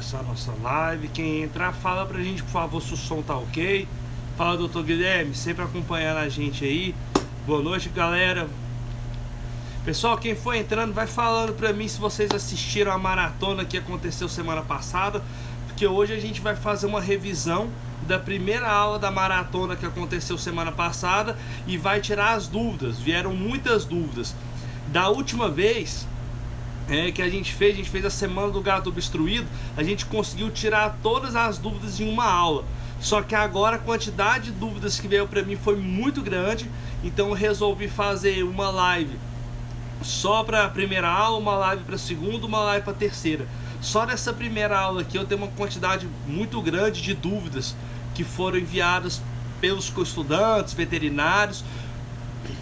começar a nossa live. Quem entrar, fala pra gente, por favor, se o som tá ok. Fala, doutor Guilherme, sempre acompanhando a gente aí. Boa noite, galera. Pessoal, quem for entrando, vai falando pra mim se vocês assistiram a maratona que aconteceu semana passada, porque hoje a gente vai fazer uma revisão da primeira aula da maratona que aconteceu semana passada e vai tirar as dúvidas. Vieram muitas dúvidas. Da última vez que a gente fez a semana do gato obstruído, a gente conseguiu tirar todas as dúvidas em uma aula. Só que agora a quantidade de dúvidas que veio para mim foi muito grande, então eu resolvi fazer uma live só para a primeira aula, uma live para a segunda, uma live para a terceira. Só nessa primeira aula aqui eu tenho uma quantidade muito grande de dúvidas que foram enviadas pelos estudantes, veterinários.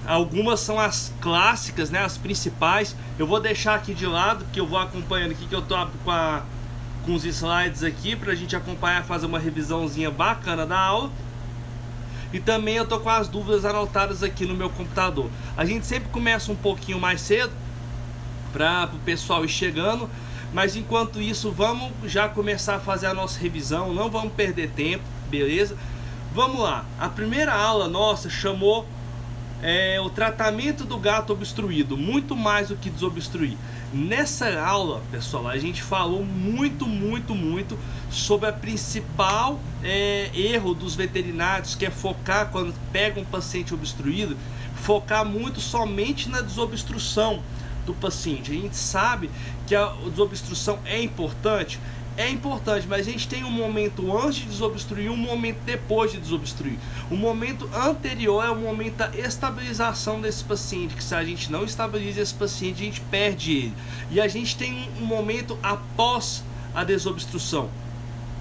Algumas são as clássicas, né, as principais. Eu vou deixar aqui de lado, porque eu vou acompanhando aqui, que eu tô com os slides aqui pra gente acompanhar, fazer uma revisãozinha bacana da aula. E também eu tô com as dúvidas anotadas aqui no meu computador. A gente sempre começa um pouquinho mais cedo para o pessoal ir chegando, mas enquanto isso vamos já começar a fazer a nossa revisão, não vamos perder tempo, beleza? Vamos lá. A primeira aula nossa chamou o tratamento do gato obstruído, muito mais do que desobstruir. Nessa aula, pessoal, a gente falou muito sobre a principal erro dos veterinários, que é focar, quando pega um paciente obstruído, focar muito somente na desobstrução do paciente. A gente sabe que a desobstrução é importante, mas a gente tem um momento antes de desobstruir e um momento depois de desobstruir. O momento anterior é o momento da estabilização desse paciente, que se a gente não estabiliza esse paciente, a gente perde ele. E a gente tem um momento após a desobstrução.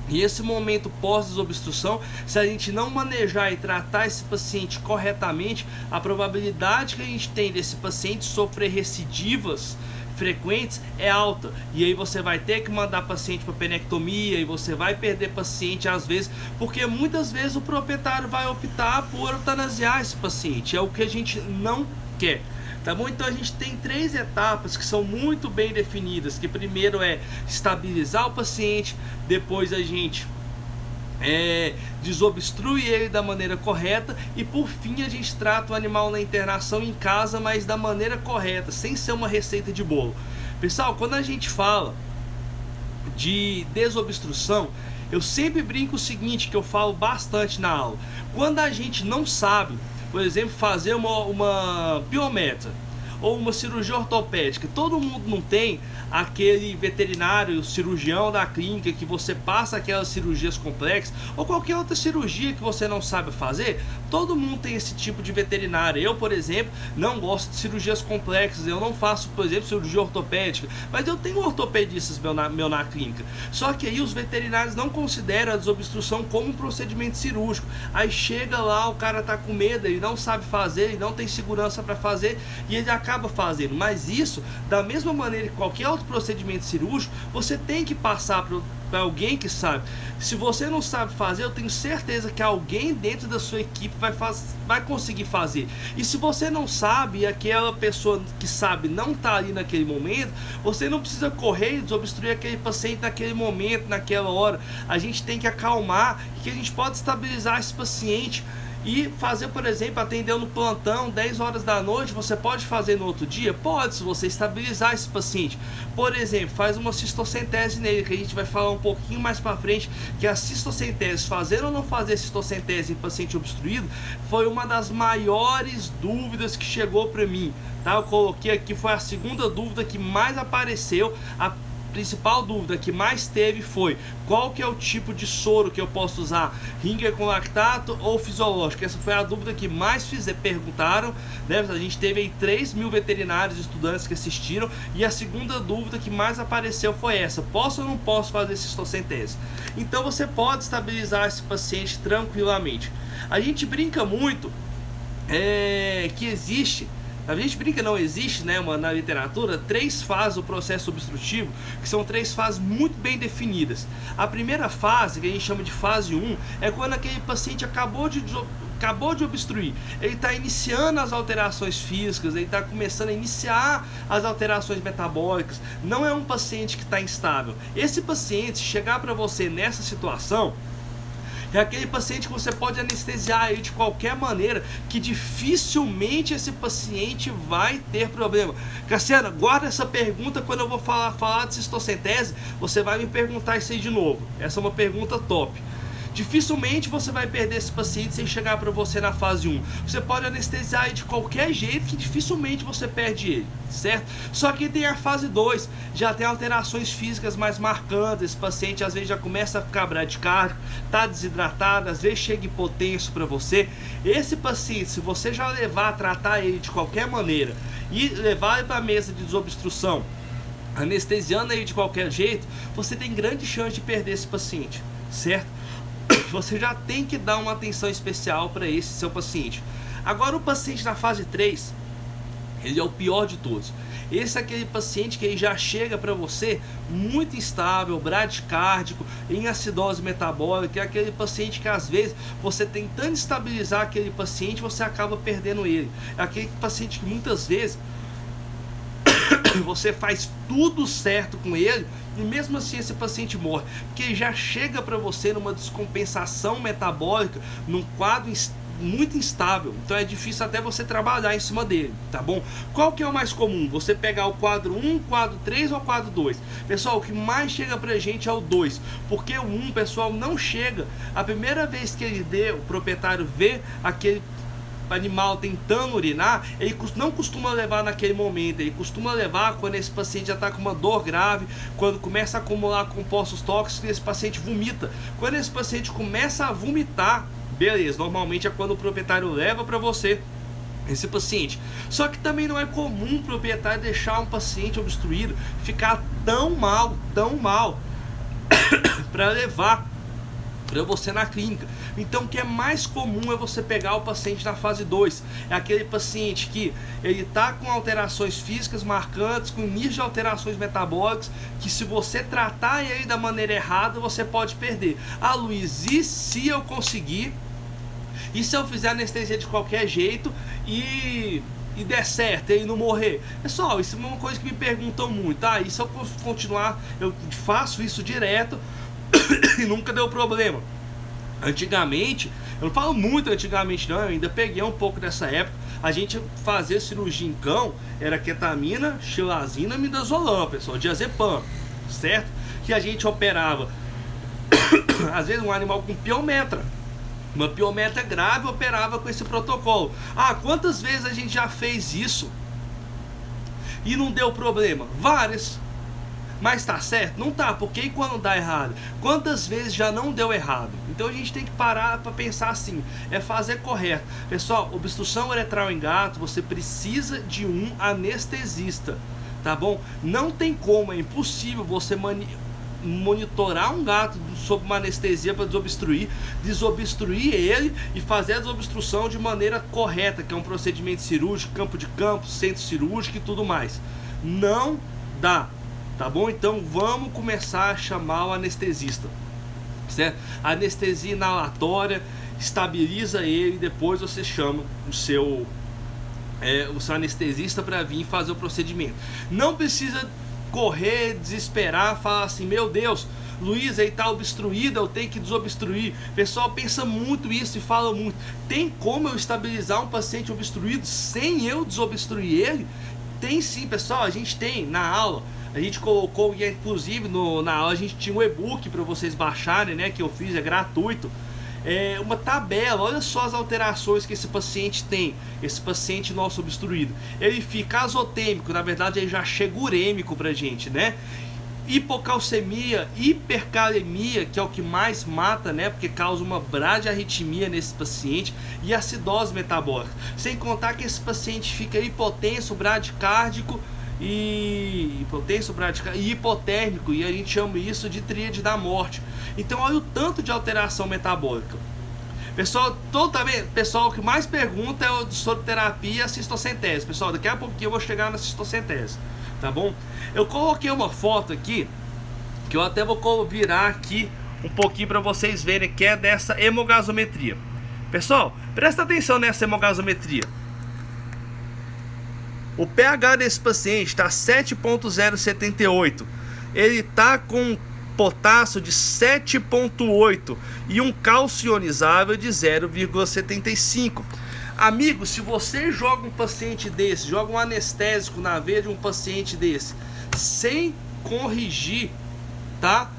E esse momento pós-desobstrução, se a gente não manejar e tratar esse paciente corretamente, a probabilidade que a gente tem desse paciente sofrer recidivas frequentes é alta, e aí você vai ter que mandar paciente para penectomia, e você vai perder paciente às vezes, porque muitas vezes o proprietário vai optar por eutanasiar esse paciente, é o que a gente não quer, tá bom? Então a gente tem 3 etapas que são muito bem definidas, que primeiro é estabilizar o paciente, depois a gente desobstrui ele da maneira correta, e por fim a gente trata o animal na internação em casa, mas da maneira correta, sem ser uma receita de bolo. Pessoal, quando a gente fala de desobstrução, eu sempre brinco o seguinte, que eu falo bastante na aula: quando a gente não sabe, por exemplo, fazer uma biométrica ou uma cirurgia ortopédica, todo mundo não tem aquele veterinário, cirurgião da clínica que você passa aquelas cirurgias complexas, ou qualquer outra cirurgia que você não sabe fazer. Todo mundo tem esse tipo de veterinário. Eu, por exemplo, não gosto de cirurgias complexas, eu não faço, por exemplo, cirurgia ortopédica, mas eu tenho ortopedistas meu na clínica. Só que aí os veterinários não consideram a desobstrução como um procedimento cirúrgico. Aí chega lá, o cara tá com medo, ele não sabe fazer, ele não tem segurança para fazer, e ele acaba fazendo. Mas isso, da mesma maneira que qualquer outro procedimento cirúrgico, você tem que passar para alguém que sabe. Se você não sabe fazer, eu tenho certeza que alguém dentro da sua equipe vai conseguir fazer. E se você não sabe, e aquela pessoa que sabe não está ali naquele momento, você não precisa correr e desobstruir aquele paciente naquele momento, naquela hora. A gente tem que acalmar, e que a gente pode estabilizar esse paciente e fazer, por exemplo, atender no plantão 10 horas da noite. Você pode fazer no outro dia? Pode, se você estabilizar esse paciente. Por exemplo, faz uma cistocentese nele, que a gente vai falar um pouquinho mais para frente, que a cistocentese, fazer ou não fazer cistocentese em paciente obstruído, foi uma das maiores dúvidas que chegou para mim, tá? Eu coloquei aqui, foi a segunda dúvida que mais apareceu. A principal dúvida que mais teve foi: qual que é o tipo de soro que eu posso usar, Ringer com lactato ou fisiológico? Essa foi a dúvida que mais perguntaram, né? A gente teve aí 3.000 veterinários e estudantes que assistiram, e a segunda dúvida que mais apareceu foi essa: posso ou não posso fazer cistocentese? Então você pode estabilizar esse paciente tranquilamente. A gente brinca muito que existe A gente brinca, não existe, né, na literatura, 3 fases do processo obstrutivo, que são 3 fases muito bem definidas. A primeira fase, que a gente chama de fase 1, é quando aquele paciente acabou de obstruir, ele está iniciando as alterações físicas, ele está começando a iniciar as alterações metabólicas, não é um paciente que está instável. Esse paciente, se chegar para você nessa situação, é aquele paciente que você pode anestesiar ele de qualquer maneira, que dificilmente esse paciente vai ter problema. Cassiano, guarda essa pergunta, quando eu vou falar de cistocentese, você vai me perguntar isso aí de novo. Essa é uma pergunta top. Dificilmente você vai perder esse paciente sem chegar para você na fase 1. Você pode anestesiar ele de qualquer jeito, que dificilmente você perde ele, certo? Só que tem a fase 2, já tem alterações físicas mais marcantes. Esse paciente às vezes já começa a ficar bradicárdico, está desidratado, às vezes chega hipotenso para você. Esse paciente, se você já levar a tratar ele de qualquer maneira e levar ele para a mesa de desobstrução, anestesiando ele de qualquer jeito, você tem grande chance de perder esse paciente, certo? Você já tem que dar uma atenção especial para esse seu paciente. Agora, o paciente na fase 3, ele é o pior de todos. Esse é aquele paciente que ele já chega para você muito instável, bradicárdico, em acidose metabólica. É aquele paciente que às vezes você tentando estabilizar aquele paciente, você acaba perdendo ele. É aquele paciente que muitas vezes você faz tudo certo com ele e mesmo assim esse paciente morre, porque ele já chega para você numa descompensação metabólica, num quadro muito instável. Então é difícil até você trabalhar em cima dele, tá bom? Qual que é o mais comum? Você pegar o quadro 1, quadro 3 ou quadro 2? Pessoal, o que mais chega pra gente é o 2, porque o 1, pessoal, não chega. A primeira vez que ele vê, o proprietário vê aquele animal tentando urinar, ele não costuma levar naquele momento, ele costuma levar quando esse paciente já está com uma dor grave, quando começa a acumular compostos tóxicos, esse paciente vomita. Quando esse paciente começa a vomitar, beleza, normalmente é quando o proprietário leva para você esse paciente. Só que também não é comum o proprietário deixar um paciente obstruído ficar tão mal para levar para você na clínica. Então o que é mais comum é você pegar o paciente na fase 2. É aquele paciente que ele está com alterações físicas marcantes, com início de alterações metabólicas, que se você tratar ele da maneira errada, você pode perder. Ah, Luiz, e se eu conseguir? E se eu fizer anestesia de qualquer jeito e der certo, ele não morrer? Pessoal, isso é uma coisa que me perguntam muito. Ah, e se eu continuar, eu faço isso direto e nunca deu problema? Antigamente, eu não falo muito antigamente não, eu ainda peguei um pouco dessa época, a gente fazia cirurgia em cão, era ketamina, xilazina, midazolam, pessoal, diazepam, certo? Que a gente operava, às vezes um animal com piometra, uma piometra grave, operava com esse protocolo. Ah, quantas vezes a gente já fez isso e não deu problema? Várias. Mas tá certo? Não tá, porque e quando dá errado? Quantas vezes já não deu errado? Então a gente tem que parar para pensar assim, é fazer correto. Pessoal, obstrução uretral em gato, você precisa de um anestesista, tá bom? Não tem como, é impossível você monitorar um gato sob uma anestesia para desobstruir ele e fazer a desobstrução de maneira correta, que é um procedimento cirúrgico, campo de campo, centro cirúrgico e tudo mais. Não dá. Tá bom? Então vamos começar a chamar o anestesista, certo? A anestesia inalatória estabiliza ele e depois você chama o seu anestesista para vir fazer o procedimento. Não precisa correr, desesperar, falar assim, meu Deus, Luiz, aí tá obstruído, eu tenho que desobstruir. O pessoal pensa muito isso e fala muito. Tem como eu estabilizar um paciente obstruído sem eu desobstruir ele? Tem sim, pessoal, a gente tem na aula. A gente colocou, e inclusive na aula a gente tinha um e-book para vocês baixarem, né? Que eu fiz, é gratuito. Uma tabela, olha só as alterações que esse paciente tem. Esse paciente nosso obstruído, ele fica azotêmico, na verdade ele já chega urêmico pra gente, né? Hipocalcemia, hipercalemia, que é o que mais mata, né? Porque causa uma bradiarritmia nesse paciente, e acidose metabólica. Sem contar que esse paciente fica hipotenso, bradicárdico e hipotérmico, e a gente chama isso de tríade da morte. Então olha o tanto de alteração metabólica. Pessoal, pessoal, o que mais pergunta é o sobre terapia e a cistocentese. Pessoal, daqui a pouquinho eu vou chegar na cistocentese, tá bom? Eu coloquei uma foto aqui, que eu até vou virar aqui um pouquinho para vocês verem, que é dessa hemogasometria. Pessoal, presta atenção nessa hemogasometria. O pH desse paciente está 7.078. Ele está com potássio de 7.8 e um cálcio ionizável de 0,75. Amigo, se você joga um paciente desse, joga um anestésico na veia de um paciente desse, sem corrigir, tá?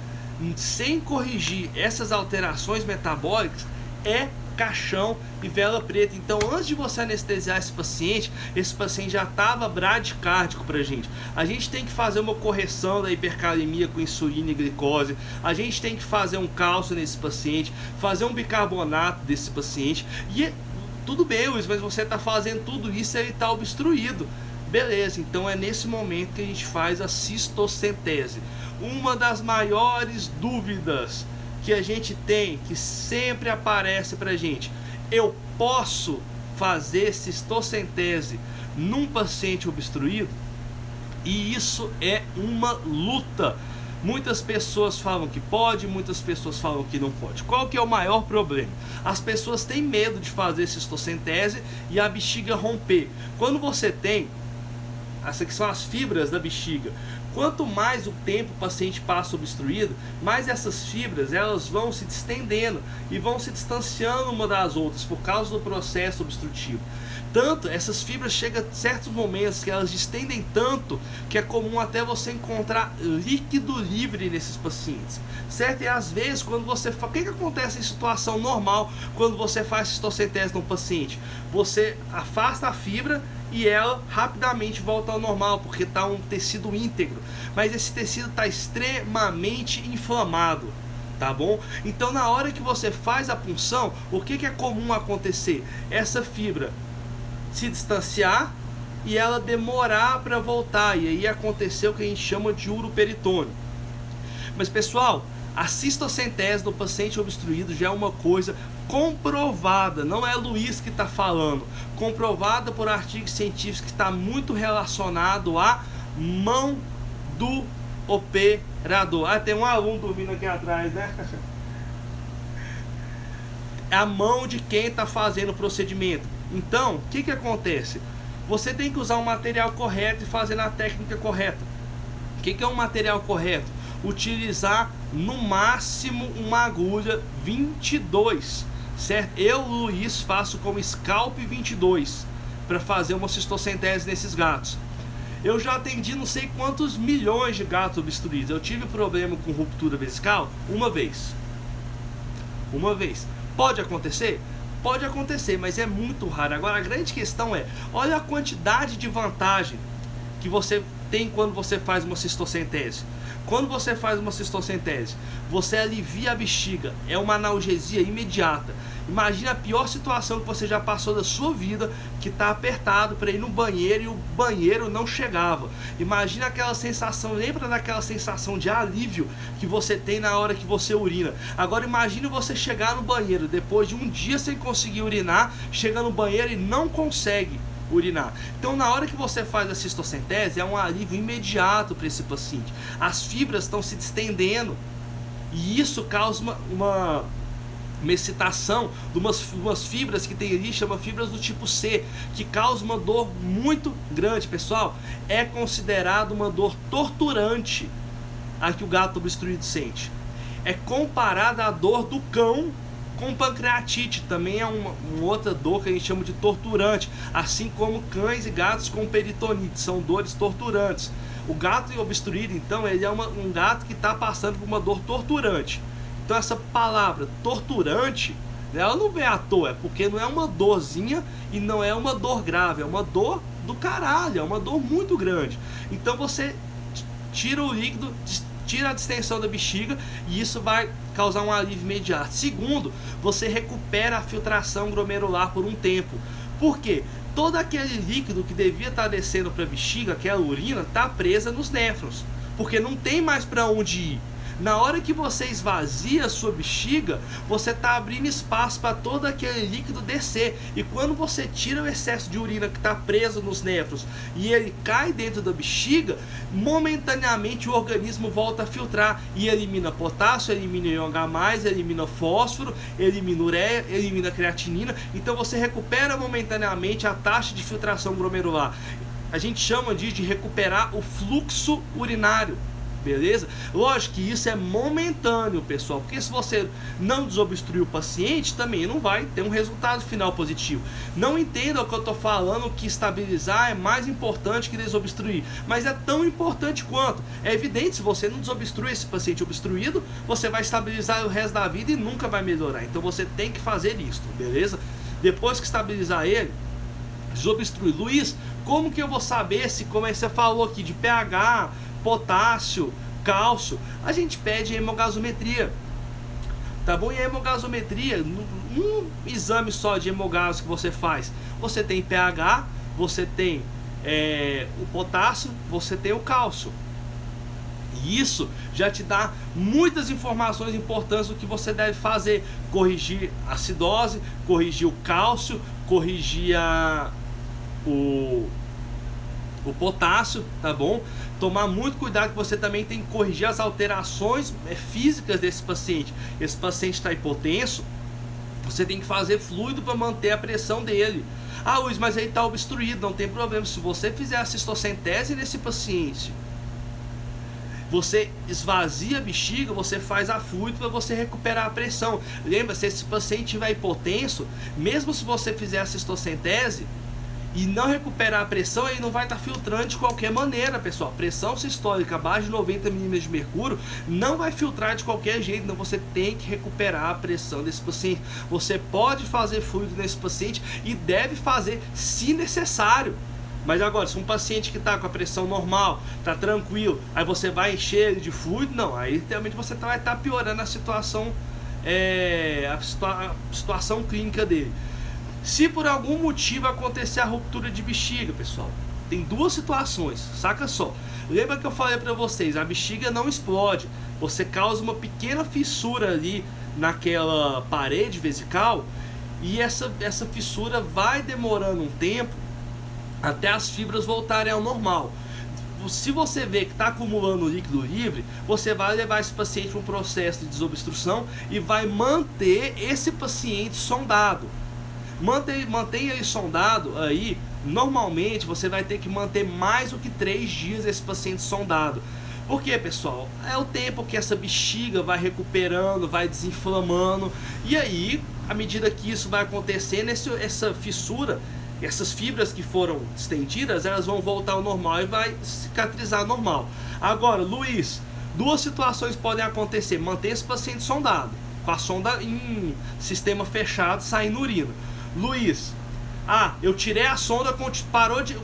Sem corrigir essas alterações metabólicas, é caixão e vela preta. Então, antes de você anestesiar esse paciente já estava bradicárdico pra gente. A gente tem que fazer uma correção da hipercalemia com insulina e glicose. A gente tem que fazer um cálcio nesse paciente, fazer um bicarbonato desse paciente. E tudo bem, Luiz, mas você está fazendo tudo isso e ele está obstruído. Beleza, então é nesse momento que a gente faz a cistocentese. Uma das maiores dúvidas que a gente tem, que sempre aparece pra gente: eu posso fazer cistocentese num paciente obstruído? E isso é uma luta. Muitas pessoas falam que pode, muitas pessoas falam que não pode. Qual que é o maior problema? As pessoas têm medo de fazer cistocentese e a bexiga romper. Quando você tem, essas aqui são as fibras da bexiga. Quanto mais o tempo o paciente passa obstruído, mais essas fibras elas vão se distendendo e vão se distanciando uma das outras por causa do processo obstrutivo. Tanto, essas fibras chegam a certos momentos que elas distendem tanto que é comum até você encontrar líquido livre nesses pacientes, certo? E às vezes, quando você o que acontece em situação normal quando você faz cistocentese no paciente? Você afasta a fibra e ela rapidamente volta ao normal, porque está um tecido íntegro, mas esse tecido está extremamente inflamado, tá bom? Então, na hora que você faz a punção, o que é comum acontecer? Essa fibra se distanciar e ela demorar para voltar, e aí aconteceu o que a gente chama de uroperitônio. Mas, pessoal, a cistocentese do paciente obstruído já é uma coisa comprovada, não é Luiz que está falando, comprovada por artigos científicos, que está muito relacionado à mão do operador. Ah, tem um aluno dormindo aqui atrás, né? É a mão de quem está fazendo o procedimento. Então, o que acontece? Você tem que usar um material correto e fazer na técnica correta. O que é um material correto? Utilizar no máximo uma agulha 22, certo? Eu, Luiz, faço como Scalp 22 para fazer uma cistocentese nesses gatos. Eu já atendi não sei quantos milhões de gatos obstruídos. Eu tive problema com ruptura vesical uma vez. Uma vez. Pode acontecer? Pode acontecer, mas é muito raro. Agora, a grande questão é, olha a quantidade de vantagem que você tem quando você faz uma cistocentese. Quando você faz uma cistocentese, você alivia a bexiga, é uma analgesia imediata. Imagina a pior situação que você já passou da sua vida, que está apertado para ir no banheiro e o banheiro não chegava. Imagina aquela sensação, lembra daquela sensação de alívio que você tem na hora que você urina. Agora imagine você chegar no banheiro, depois de um dia sem conseguir urinar, chega no banheiro e não consegue urinar. Então, na hora que você faz a cistocentese, é um alívio imediato para esse paciente. As fibras estão se distendendo e isso causa uma excitação de umas fibras que tem ali, chama fibras do tipo C, que causa uma dor muito grande. Pessoal, é considerado uma dor torturante a que o gato obstruído sente. É comparada à dor do cão com pancreatite, também é uma outra dor que a gente chama de torturante, assim como cães e gatos com peritonite, são dores torturantes. O gato obstruído, então, ele é um gato que está passando por uma dor torturante. Então, essa palavra torturante, ela não vem à toa, é porque não é uma dorzinha e não é uma dor grave, é uma dor do caralho, é uma dor muito grande. Então, você tira o líquido, tira a distensão da bexiga e isso vai causar um alívio imediato. Segundo, você recupera a filtração glomerular por um tempo. Por quê? Todo aquele líquido que devia estar descendo para a bexiga, aquela urina, está presa nos néfrons, porque não tem mais para onde ir. Na hora que você esvazia a sua bexiga, você está abrindo espaço para todo aquele líquido descer. E quando você tira o excesso de urina que está preso nos néfros e ele cai dentro da bexiga, momentaneamente o organismo volta a filtrar e elimina potássio, elimina IOH+, elimina fósforo, elimina ureia, elimina creatinina. Então você recupera momentaneamente a taxa de filtração glomerular. A gente chama de recuperar o fluxo urinário, beleza? Lógico que isso é momentâneo, pessoal, porque se você não desobstruir o paciente, também não vai ter um resultado final positivo. Não entenda o que eu estou falando, que estabilizar é mais importante que desobstruir, mas é tão importante quanto. É evidente, se você não desobstruir esse paciente obstruído, você vai estabilizar o resto da vida e nunca vai melhorar. Então você tem que fazer isso, beleza? Depois que estabilizar ele, desobstruir. Luiz, como que eu vou saber se, como você falou aqui, de pH, potássio, cálcio? A gente pede hemogasometria, tá bom? E a hemogasometria, num exame só de hemogaso que você faz, você tem pH, você tem o potássio, você tem o cálcio. E isso já te dá muitas informações importantes do que você deve fazer. Corrigir a acidose, corrigir o cálcio, corrigir o potássio, tá bom? Tomar muito cuidado, que você também tem que corrigir as alterações físicas desse paciente. Esse paciente está hipotenso, você tem que fazer fluido para manter a pressão dele. Ah, Luiz, mas aí está obstruído. Não tem problema, se você fizer a cistocentese nesse paciente, você esvazia a bexiga, você faz a fluido para você recuperar a pressão. Lembra, se esse paciente estiver hipotenso, mesmo se você fizer a cistocentese e não recuperar a pressão, ele não vai estar filtrando de qualquer maneira, pessoal. Pressão sistólica abaixo de 90 milímetros de mercúrio não vai filtrar de qualquer jeito. Então você tem que recuperar a pressão desse paciente. Você pode fazer fluido nesse paciente e deve fazer se necessário. Mas agora, se um paciente que está com a pressão normal, está tranquilo, aí você vai encher ele de fluido, não, aí realmente você vai estar piorando a situação, a situação clínica dele. Se por algum motivo acontecer a ruptura de bexiga, pessoal, tem duas situações, saca só. Lembra que eu falei para vocês, a bexiga não explode, você causa uma pequena fissura ali naquela parede vesical, e essa fissura vai demorando um tempo até as fibras voltarem ao normal. Se você vê que está acumulando líquido livre, você vai levar esse paciente para um processo de desobstrução e vai manter esse paciente sondado. Mantenha ele sondado aí. Normalmente você vai ter que manter mais do que 3 dias esse paciente sondado. Por quê, pessoal? É o tempo que essa bexiga vai recuperando, vai desinflamando, e aí, à medida que isso vai acontecendo, essa fissura, essas fibras que foram estendidas, elas vão voltar ao normal e vai cicatrizar normal. Agora, Luiz, duas situações podem acontecer. Mantenha esse paciente sondado, com a sonda em sistema fechado, saindo urina. Luiz, eu tirei a sonda,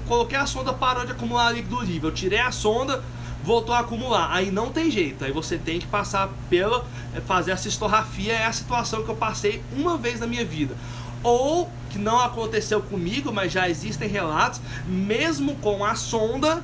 coloquei a sonda, parou de acumular líquido livre. Eu tirei a sonda, voltou a acumular. Aí não tem jeito, aí você tem que passar fazer a cistorrafia. É a situação que eu passei uma vez na minha vida. Ou que não aconteceu comigo, mas já existem relatos, mesmo com a sonda,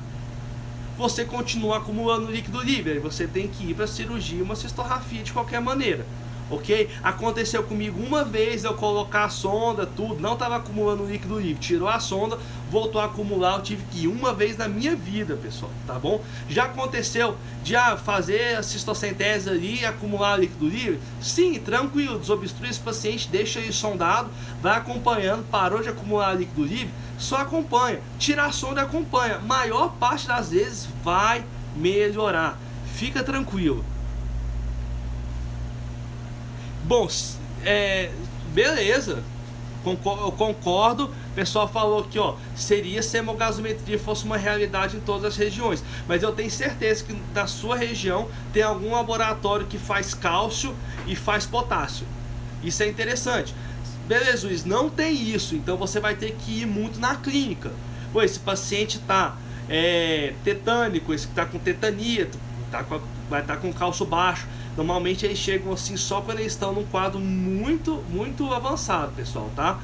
você continua acumulando líquido livre. Aí você tem que ir para a cirurgia, uma cistorrafia de qualquer maneira. Ok? Aconteceu comigo uma vez, eu colocar a sonda, tudo, não estava acumulando líquido livre, tirou a sonda, voltou a acumular, eu tive que ir uma vez na minha vida, pessoal, tá bom? Já aconteceu de fazer a cistocentese ali e acumular líquido livre? Sim, tranquilo, desobstrui esse paciente, deixa ele sondado, vai acompanhando, parou de acumular líquido livre, só acompanha, tira a sonda e acompanha, maior parte das vezes vai melhorar, fica tranquilo. Bom, beleza, eu concordo. O pessoal falou que seria se a hemogasometria fosse uma realidade em todas as regiões, mas eu tenho certeza que na sua região tem algum laboratório que faz cálcio e faz potássio. Isso é interessante. Beleza, Luiz, não tem isso, então você vai ter que ir muito na clínica. Pô, esse paciente está tetânico, esse que está com tetania, vai estar com cálcio baixo. Normalmente eles chegam assim só quando eles estão num quadro muito, muito avançado, pessoal, tá?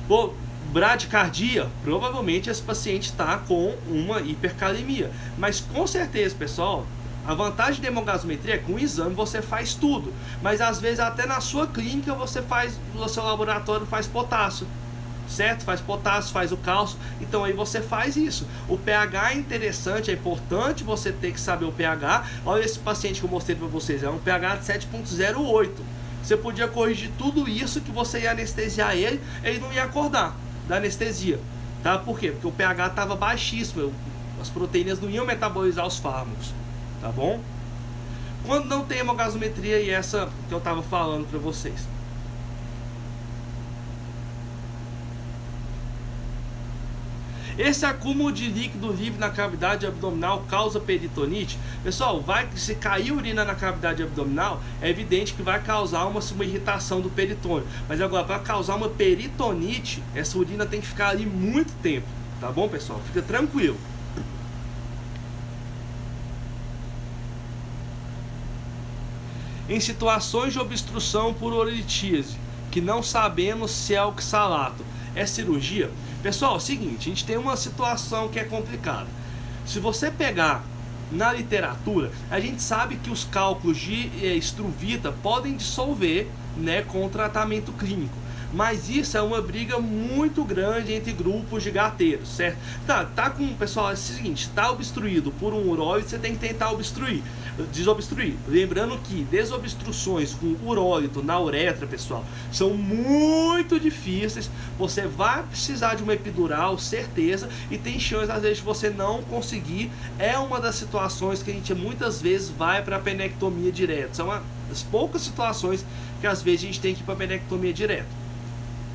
Pô, bradicardia, provavelmente esse paciente está com uma hipercalemia. Mas com certeza, pessoal, A vantagem da hemogasometria é que com o exame você faz tudo, mas às vezes até na sua clínica você faz, no seu laboratório faz potássio, certo? Faz potássio, faz o cálcio, então aí você faz isso. O pH é interessante, é importante você ter que saber o pH. Olha esse paciente que eu mostrei para vocês, é um pH de 7,08. Você podia corrigir tudo isso que você ia anestesiar ele não ia acordar da anestesia, tá? Por quê? Porque o pH estava baixíssimo, as proteínas não iam metabolizar os fármacos, tá bom? Quando não tem hemogasometria, e essa que eu estava falando para vocês. Esse acúmulo de líquido livre na cavidade abdominal causa peritonite? Pessoal, se cair urina na cavidade abdominal, é evidente que vai causar uma irritação do peritônio. Mas agora, para causar uma peritonite, essa urina tem que ficar ali muito tempo. Tá bom, pessoal? Fica tranquilo. Em situações de obstrução por urolitise, que não sabemos se é oxalato, é cirurgia? Pessoal, é o seguinte, a gente tem uma situação que é complicada. Se você pegar na literatura, a gente sabe que os cálculos de estruvita podem dissolver, né, com o tratamento clínico. Mas isso é uma briga muito grande entre grupos de gateiros, certo? Tá com, pessoal, é o seguinte, tá obstruído por um uróide, você tem que tentar desobstruir. Lembrando que desobstruções com urólito na uretra, pessoal, são muito difíceis. Você vai precisar de uma epidural, certeza, e tem chance às vezes de você não conseguir. É uma das situações que a gente muitas vezes vai para a penectomia direta. São as poucas situações que às vezes a gente tem que ir para a penectomia direta.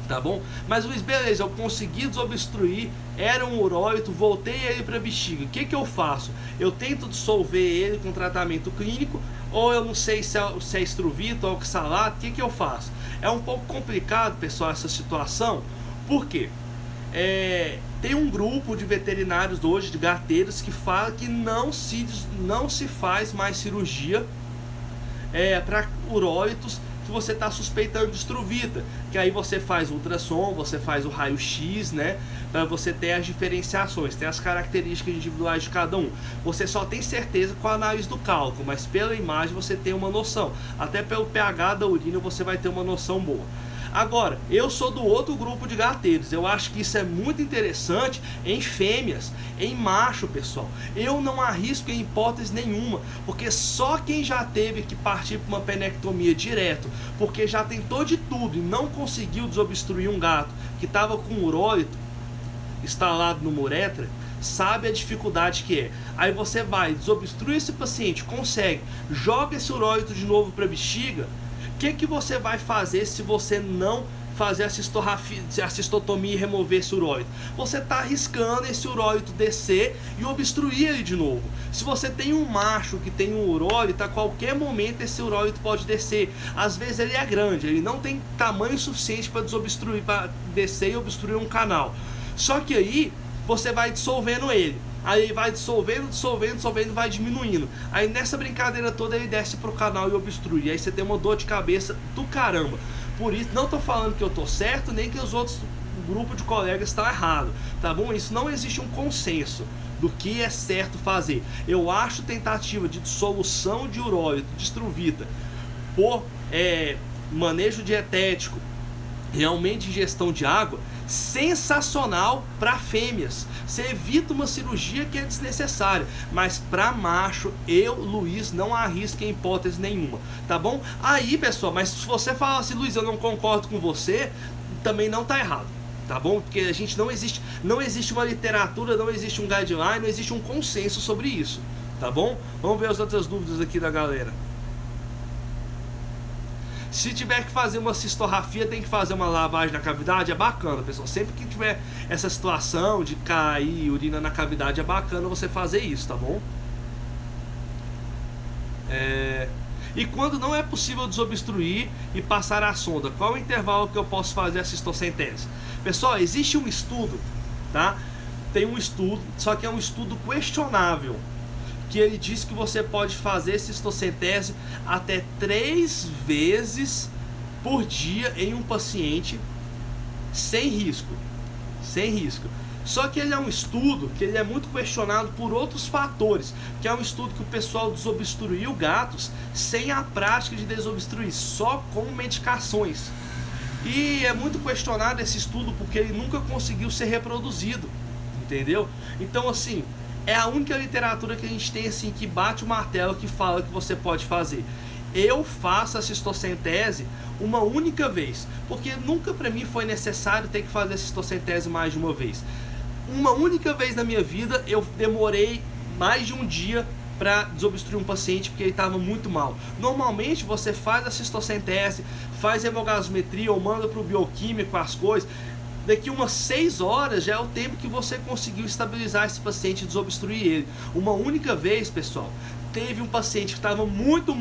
Tá bom? Mas Luiz, beleza, eu consegui desobstruir, era um uróito, voltei ele para a bexiga. O que eu faço? Eu tento dissolver ele com tratamento clínico, ou eu não sei se é estruvita ou oxalato. O que eu faço? É um pouco complicado, pessoal, essa situação. Por quê? Tem um grupo de veterinários hoje, de gateiros, que fala que não se faz mais cirurgia para urólitos que você está suspeitando de estruvita, que aí você faz ultrassom, você faz o raio-x, né, para você ter as diferenciações, tem as características individuais de cada um. Você só tem certeza com a análise do cálculo, mas pela imagem você tem uma noção, até pelo pH da urina você vai ter uma noção boa. Agora, eu sou do outro grupo de gateiros. Eu acho que isso é muito interessante em fêmeas, em macho, pessoal. Eu não arrisco em hipótese nenhuma, porque só quem já teve que partir para uma penectomia direto, porque já tentou de tudo e não conseguiu desobstruir um gato que estava com um urólito instalado no uretra, sabe a dificuldade que é. Aí você vai, desobstrui esse paciente, consegue, joga esse urólito de novo para a bexiga. O que você vai fazer se você não fazer a cistotomia e remover esse uróito? Você está arriscando esse uróito descer e obstruir ele de novo. Se você tem um macho que tem um urólito, a qualquer momento esse urólito pode descer. Às vezes ele é grande, ele não tem tamanho suficiente para desobstruir, para descer e obstruir um canal. Só que aí você vai dissolvendo ele. Aí vai dissolvendo, vai diminuindo. Aí nessa brincadeira toda ele desce pro canal e obstrui. Aí você tem uma dor de cabeça do caramba. Por isso, não tô falando que eu tô certo, nem que os outros grupos de colegas estão errados, tá bom? Isso não existe um consenso do que é certo fazer. Eu acho tentativa de dissolução de urólito, de estruvita, por manejo dietético e aumento de ingestão de água, sensacional para fêmeas. Você evita uma cirurgia que é desnecessária, mas para macho, eu, Luiz, não arrisco em hipótese nenhuma, tá bom? Aí, pessoal, mas se você falar assim, Luiz, eu não concordo com você, também não tá errado, tá bom? Porque a gente não existe uma literatura, não existe um guideline, não existe um consenso sobre isso, tá bom? Vamos ver as outras dúvidas aqui da galera. Se tiver que fazer uma cistorrafia, tem que fazer uma lavagem na cavidade, é bacana, pessoal. Sempre que tiver essa situação de cair urina na cavidade, é bacana você fazer isso, tá bom? E quando não é possível desobstruir e passar a sonda, qual o intervalo que eu posso fazer a cistocentese? Pessoal, existe um estudo, tá? Tem um estudo, só que é um estudo questionável, que ele diz que você pode fazer cistocentese até 3 vezes por dia em um paciente sem risco. Sem risco. Só que ele é um estudo que ele é muito questionado por outros fatores, que é um estudo que o pessoal desobstruiu gatos sem a prática de desobstruir, só com medicações. E é muito questionado esse estudo porque ele nunca conseguiu ser reproduzido, entendeu? Então assim, é a única literatura que a gente tem assim que bate o martelo, que fala que você pode fazer. Eu faço a cistocentese uma única vez, porque nunca para mim foi necessário ter que fazer a cistocentese mais de uma vez. Uma única vez na minha vida eu demorei mais de um dia para desobstruir um paciente porque ele estava muito mal. Normalmente você faz a cistocentese, faz hemogasimetria ou manda para o bioquímico as coisas. Daqui umas 6 horas já é o tempo que você conseguiu estabilizar esse paciente e desobstruir ele. Uma única vez, pessoal, teve um paciente que estava muito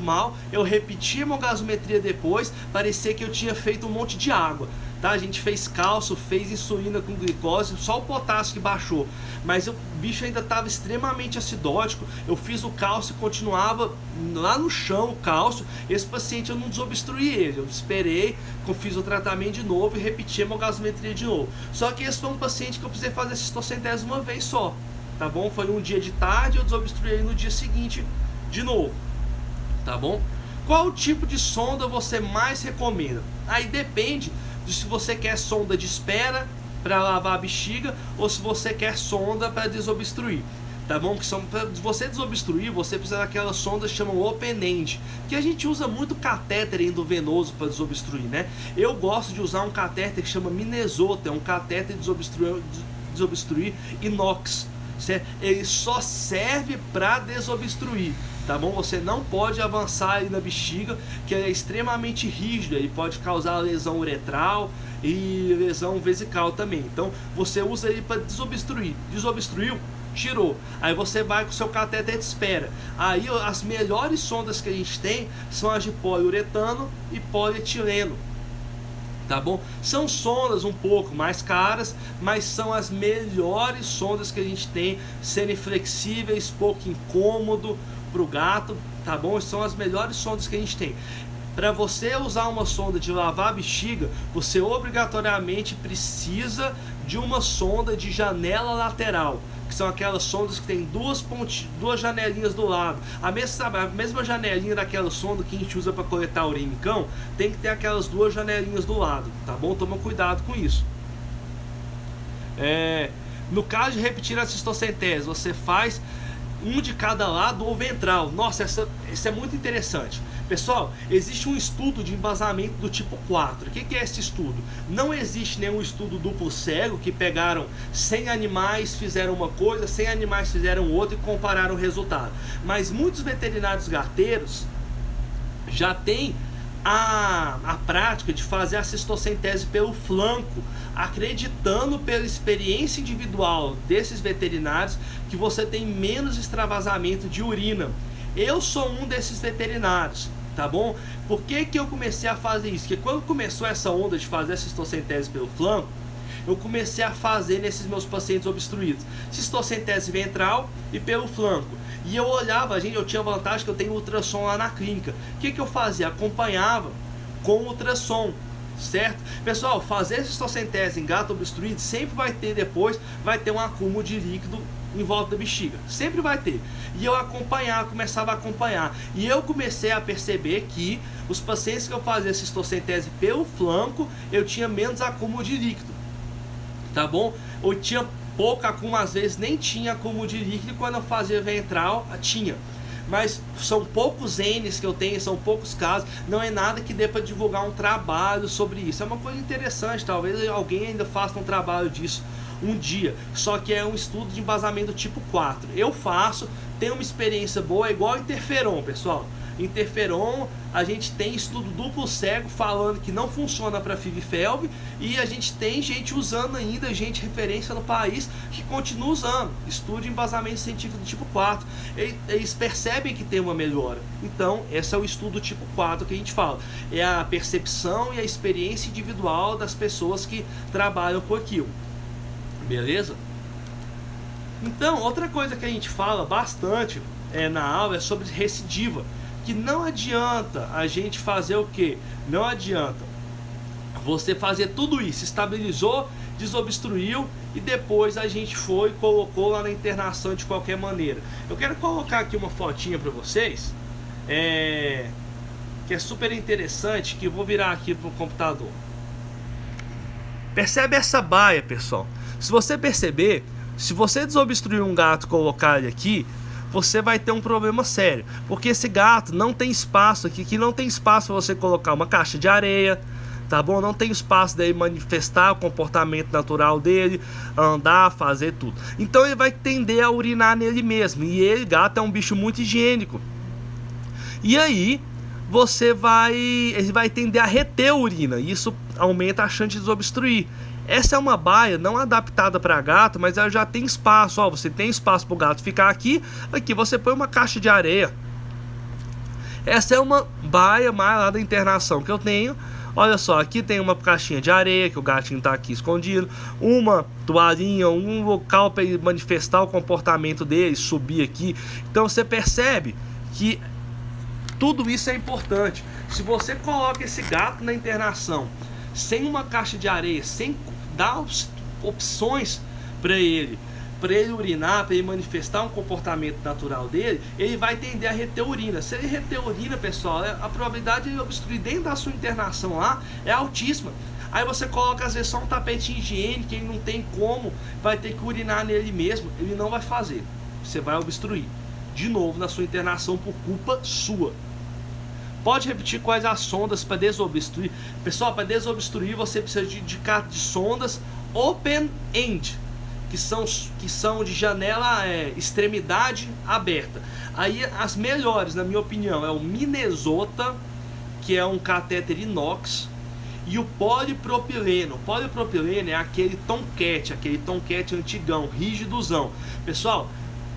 mal, eu repeti a hemogasimetria depois, parecia que eu tinha feito um monte de água. Tá? A gente fez cálcio, fez insulina com glicose, só o potássio que baixou. Mas o bicho ainda estava extremamente acidótico. Eu fiz o cálcio e continuava lá no chão o cálcio. Esse paciente eu não desobstruí ele. Eu esperei, fiz o tratamento de novo e repeti a hemogasimetria de novo. Só que esse foi um paciente que eu precisei fazer a cistocentese uma vez só. Tá bom? Foi um dia de tarde, eu desobstruí ele no dia seguinte de novo. Tá bom? Qual o tipo de sonda você mais recomenda? Aí depende de se você quer sonda de espera para lavar a bexiga ou se você quer sonda para desobstruir. Tá bom? Que são, para você desobstruir, você precisa daquelas sondas que chamam open-end, que a gente usa muito catéter endovenoso para desobstruir, né? Eu gosto de usar um catéter que chama Minnesota, é um catéter de desobstruir inox. Ele só serve para desobstruir, tá bom? Você não pode avançar ali na bexiga, que ele é extremamente rígido, ele pode causar lesão uretral e lesão vesical também. Então você usa ele para desobstruir. Desobstruiu, tirou. Aí você vai com o seu catéter de espera. Aí as melhores sondas que a gente tem são as de poliuretano e polietileno. Tá bom? São sondas um pouco mais caras, mas são as melhores sondas que a gente tem, serem flexíveis, pouco incômodo para o gato, tá bom? São as melhores sondas que a gente tem. Para você usar uma sonda de lavar a bexiga, você obrigatoriamente precisa de uma sonda de janela lateral, que são aquelas sondas que tem duas janelinhas do lado. A mesma janelinha daquela sonda que a gente usa para coletar urina em cão, tem que ter aquelas duas janelinhas do lado, tá bom? Toma cuidado com isso. No caso de repetir a cistocentese, você faz um de cada lado ou ventral. Nossa, isso é muito interessante. Pessoal, existe um estudo de embasamento do tipo 4. O que é esse estudo? Não existe nenhum estudo duplo cego que pegaram 100 animais, fizeram uma coisa, 100 animais fizeram outra e compararam o resultado. Mas muitos veterinários garteiros já têm a prática de fazer a cistocentese pelo flanco, acreditando pela experiência individual desses veterinários que você tem menos extravasamento de urina. Eu sou um desses veterinários, tá bom? Por que eu comecei a fazer isso? Porque quando começou essa onda de fazer a cistocentese pelo flanco, eu comecei a fazer nesses meus pacientes obstruídos cistocentese ventral e pelo flanco. E eu olhava, eu tinha vantagem que eu tenho ultrassom lá na clínica. O que eu fazia? Acompanhava com ultrassom, certo? Pessoal, fazer cistocentese em gato obstruído sempre vai ter vai ter um acúmulo de líquido em volta da bexiga, sempre vai ter. E eu começava a acompanhar, e eu comecei a perceber que os pacientes que eu fazia cistocentese pelo flanco, eu tinha menos acúmulo de líquido, tá bom? Eu tinha pouco acúmulo, às vezes nem tinha acúmulo de líquido, e quando eu fazia ventral, tinha. Mas são poucos N's que eu tenho, são poucos casos, não é nada que dê para divulgar um trabalho sobre isso. É uma coisa interessante, talvez alguém ainda faça um trabalho disso um dia, só que é um estudo de embasamento tipo 4. Eu faço, tenho uma experiência boa, é igual interferon, pessoal. Interferon, a gente tem estudo duplo cego falando que não funciona para FIV e FeLV, e a gente tem gente usando ainda, gente referência no país que continua usando, estudo de embasamento científico do tipo 4. Eles percebem que tem uma melhora. Então, esse é o estudo tipo 4 que a gente fala. É a percepção e a experiência individual das pessoas que trabalham com aquilo. Beleza? Então, outra coisa que a gente fala bastante na aula é sobre recidiva. Que não adianta a gente fazer o que? Não adianta você fazer tudo isso, estabilizou, desobstruiu e depois a gente foi e colocou lá na internação de qualquer maneira. Eu quero colocar aqui uma fotinha para vocês, que é super interessante, que eu vou virar aqui pro computador. Percebe essa baia, pessoal? Se você perceber, se você desobstruir um gato e colocar ele aqui, você vai ter um problema sério, porque esse gato não tem espaço aqui não tem espaço para você colocar uma caixa de areia, tá bom? Não tem espaço dele manifestar o comportamento natural dele, andar, fazer tudo. Então ele vai tender a urinar nele mesmo, e ele, gato, é um bicho muito higiênico. E aí ele vai tender a reter a urina, e isso aumenta a chance de desobstruir. Essa é uma baia não adaptada para gato, mas ela já tem espaço. Ó, você tem espaço para o gato ficar aqui você põe uma caixa de areia. Essa é uma baia mais lá da internação que eu tenho. Olha só, aqui tem uma caixinha de areia que o gatinho está aqui escondido, uma toalhinha, um local para ele manifestar o comportamento dele, subir aqui. Então você percebe que tudo isso é importante. Se você coloca esse gato na internação sem uma caixa de areia, sem dar opções para ele urinar, para ele manifestar um comportamento natural dele, ele vai tender a reter urina. Se ele reter urina, pessoal, a probabilidade de ele obstruir dentro da sua internação lá é altíssima. Aí você coloca às vezes só um tapete higiênico, ele não tem como, vai ter que urinar nele mesmo, ele não vai fazer. Você vai obstruir de novo na sua internação por culpa sua. Pode repetir quais as sondas para desobstruir. Pessoal, para desobstruir você precisa de sondas open-end, que são de janela, extremidade aberta. Aí as melhores, na minha opinião, é o Minnesota, que é um catéter inox, e o polipropileno. O polipropileno é aquele Tomcat antigão, rigidozão. Pessoal,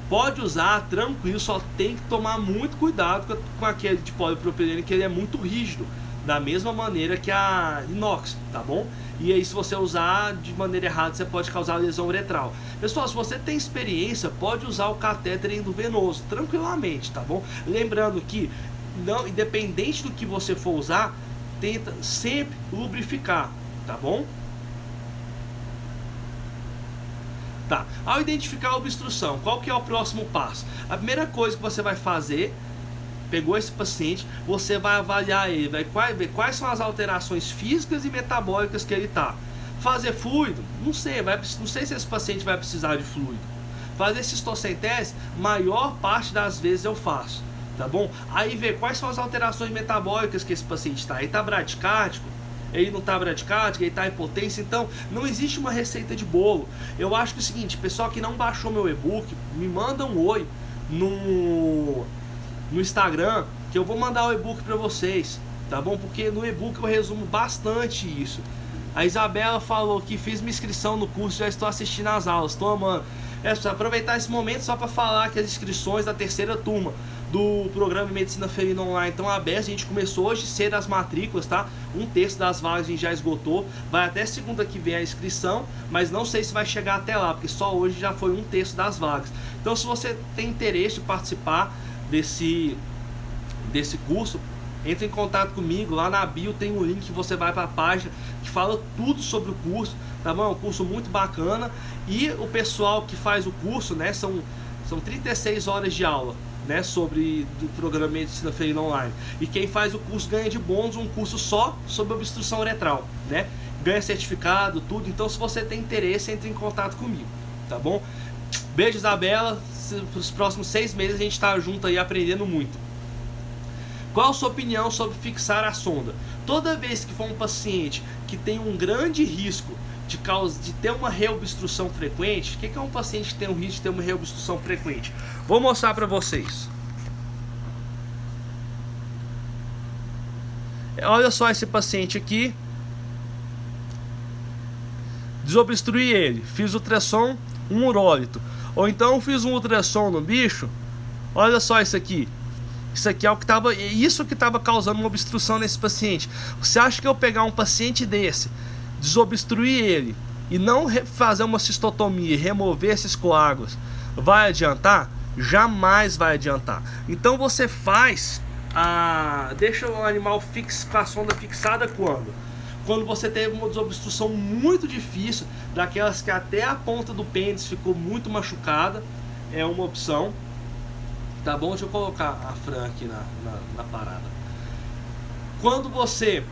pode usar tranquilo, só tem que tomar muito cuidado com aquele de polipropileno, que ele é muito rígido, da mesma maneira que a inox, tá bom? E aí se você usar de maneira errada, você pode causar lesão uretral. Pessoal, se você tem experiência, pode usar o catéter endovenoso tranquilamente, tá bom? Lembrando que, não, independente do que você for usar, tenta sempre lubrificar, tá bom? Tá. Ao identificar a obstrução, qual que é o próximo passo? A primeira coisa que você vai fazer, pegou esse paciente, você vai avaliar ele, vai ver quais são as alterações físicas e metabólicas que ele está. Fazer fluido? Não sei, não sei se esse paciente vai precisar de fluido. Fazer cistocentese, maior parte das vezes eu faço, tá bom? Aí ver quais são as alterações metabólicas que esse paciente está. Ele está bradicárdico? Ele não está bradicárdico, ele está em potência. Então não existe uma receita de bolo. Eu acho que é o seguinte, pessoal que não baixou meu e-book, me manda um oi no Instagram, que eu vou mandar o e-book para vocês, tá bom? Porque no e-book eu resumo bastante isso. A Isabela falou que fiz minha inscrição no curso, já estou assistindo as aulas, estou amando. Só aproveitar esse momento só para falar que as inscrições da terceira turma do programa de Medicina Felina Online estão abertas. A gente começou hoje cedo as matrículas, tá? 1/3 das vagas a gente já esgotou. Vai até segunda que vem a inscrição, mas não sei se vai chegar até lá, porque só hoje já foi 1/3 das vagas. Então se você tem interesse em participar desse curso, entre em contato comigo, lá na bio tem um link que você vai para a página que fala tudo sobre o curso, tá bom? É um curso muito bacana, e o pessoal que faz o curso, né, são 36 horas de aula, né, sobre do programa Medicina Felina Online, e quem faz o curso ganha de bônus um curso só sobre obstrução uretral, né? Ganha certificado, tudo. Então se você tem interesse, entre em contato comigo, tá bom? Beijo, Isabela. Nos próximos 6 meses a gente tá junto aí aprendendo muito. Qual a sua opinião sobre fixar a sonda? Toda vez que for um paciente que tem um grande risco de ter uma reobstrução frequente, o que é um paciente que tem um risco de ter uma reobstrução frequente? Vou mostrar para vocês. Olha só esse paciente aqui. Desobstruí ele, fiz ultrassom, um urólito. Ou então fiz um ultrassom no bicho. Olha só isso aqui. Isso aqui é o que estava causando uma obstrução nesse paciente. Você acha que eu pegar um paciente desse, desobstruir ele e não fazer uma cistotomia e remover esses coágulos, vai adiantar? Jamais vai adiantar. Então você deixa o animal com a sonda fixada quando? Quando você teve uma desobstrução muito difícil, daquelas que até a ponta do pênis ficou muito machucada, é uma opção. Tá bom? Deixa eu colocar a Fran aqui na parada. Quando você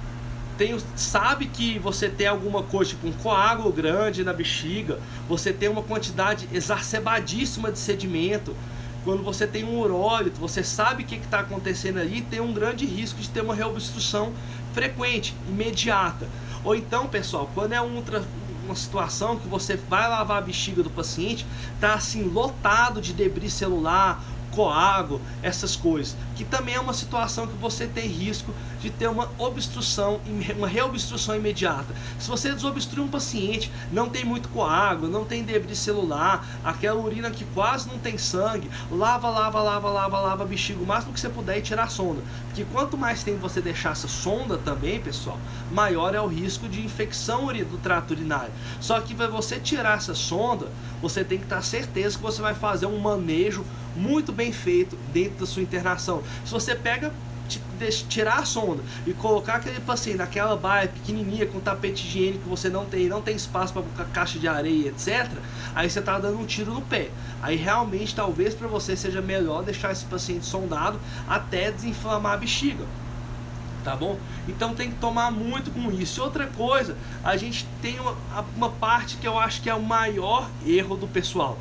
sabe que você tem alguma coisa, tipo um coágulo grande na bexiga, você tem uma quantidade exacerbadíssima de sedimento, quando você tem um urólito, você sabe o que está acontecendo ali, tem um grande risco de ter uma reobstrução frequente, imediata. Ou então, pessoal, quando é uma situação que você vai lavar a bexiga do paciente, tá assim lotado de debris celular, coágulo, essas coisas, que também é uma situação que você tem risco de ter uma obstrução, uma reobstrução imediata. Se você desobstruir um paciente, não tem muito coágulo, não tem debris celular, aquela urina que quase não tem sangue, lava a bexiga o máximo que você puder e tirar a sonda, porque quanto mais tempo você deixar essa sonda também, pessoal, maior é o risco de infecção do trato urinário. Só que para você tirar essa sonda, você tem que estar certeza que você vai fazer um manejo muito bem feito dentro da sua internação. Se você pega, tirar a sonda e colocar aquele paciente naquela baia pequenininha com tapete higiênico que você não tem espaço para caixa de areia, etc., aí você está dando um tiro no pé. Aí realmente talvez para você seja melhor deixar esse paciente sondado até desinflamar a bexiga. Tá bom? Então tem que tomar muito com isso. E outra coisa, a gente tem uma parte que eu acho que é o maior erro do pessoal: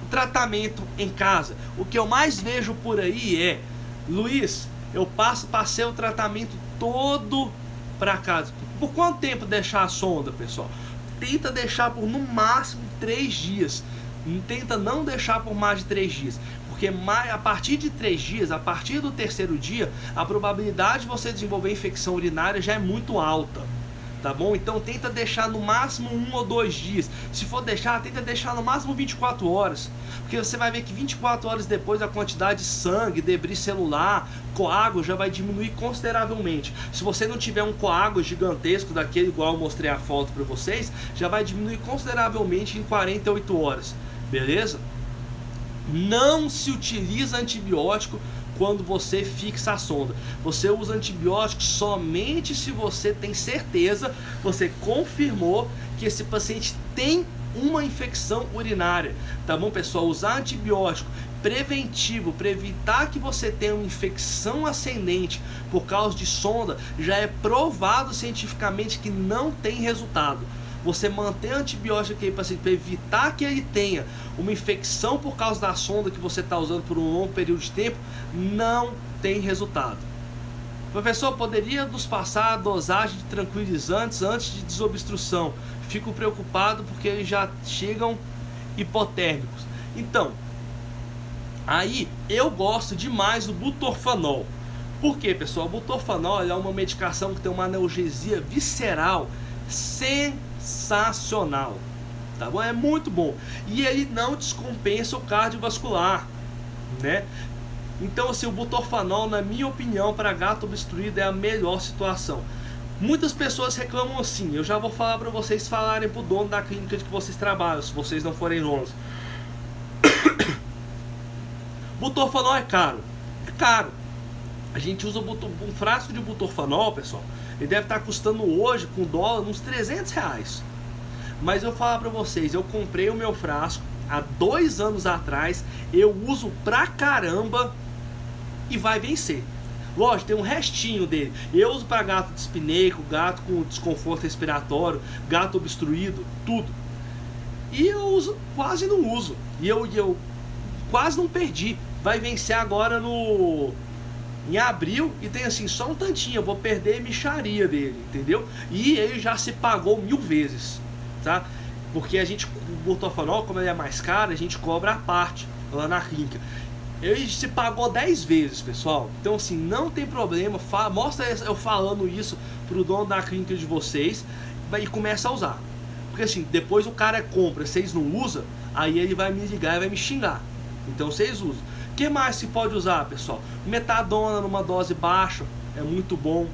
tratamento em casa. O que eu mais vejo por aí é: Luiz, eu passei o tratamento todo para casa. Por quanto tempo deixar a sonda, pessoal? Tenta deixar por no máximo 3 dias. Tenta não deixar por mais de 3 dias. Porque a partir de 3 dias, a partir do 3º dia, a probabilidade de você desenvolver infecção urinária já é muito alta. Tá bom? Então tenta deixar no máximo 1 ou 2 dias. Se for deixar, tenta deixar no máximo 24 horas. Porque você vai ver que 24 horas depois a quantidade de sangue, debris celular, coágulo já vai diminuir consideravelmente. Se você não tiver um coágulo gigantesco daquele igual eu mostrei a foto para vocês, já vai diminuir consideravelmente em 48 horas. Beleza? Não se utiliza antibiótico quando você fixa a sonda. Você usa antibiótico somente se você tem certeza, você confirmou que esse paciente tem uma infecção urinária. Tá bom, pessoal? Usar antibiótico preventivo para evitar que você tenha uma infecção ascendente por causa de sonda já é provado cientificamente que não tem resultado. Você manter antibiótico aqui para evitar que ele tenha uma infecção por causa da sonda que você está usando por um longo período de tempo, não tem resultado. Professor, poderia nos passar a dosagem de tranquilizantes antes de desobstrução? Fico preocupado porque eles já chegam hipotérmicos. Então, aí eu gosto demais do butorfanol. Por quê, pessoal? O butorfanol é uma medicação que tem uma analgesia visceral sensacional, tá bom? É muito bom e ele não descompensa o cardiovascular, né? Então assim, o butorfanol, na minha opinião, para gato obstruído é a melhor situação. Muitas pessoas reclamam assim, eu já vou falar para vocês falarem pro dono da clínica de que vocês trabalham, se vocês não forem donos. Butorfanol é caro, a gente usa um frasco de butorfanol, pessoal, ele deve estar custando hoje, com dólar, uns 300 reais. Mas eu vou falar pra vocês, eu comprei o meu frasco há 2 anos atrás, eu uso pra caramba e vai vencer. Lógico, tem um restinho dele. Eu uso pra gato dispineico, gato com desconforto respiratório, gato obstruído, tudo. E eu uso, quase não uso. E eu quase não perdi. Vai vencer agora em abril e tem assim só um tantinho, eu vou perder a mixaria dele, entendeu? E ele já se pagou 1000 vezes, tá? Porque a gente, o butorfanol, como ele é mais caro, a gente cobra a parte lá na clínica. Ele se pagou 10 vezes, pessoal. Então assim, não tem problema, mostra eu falando isso pro dono da clínica de vocês e começa a usar. Porque assim, depois o cara compra, vocês não usam, aí ele vai me ligar e vai me xingar. Então vocês usam. O que mais se pode usar, pessoal? Metadona numa dose baixa é muito bom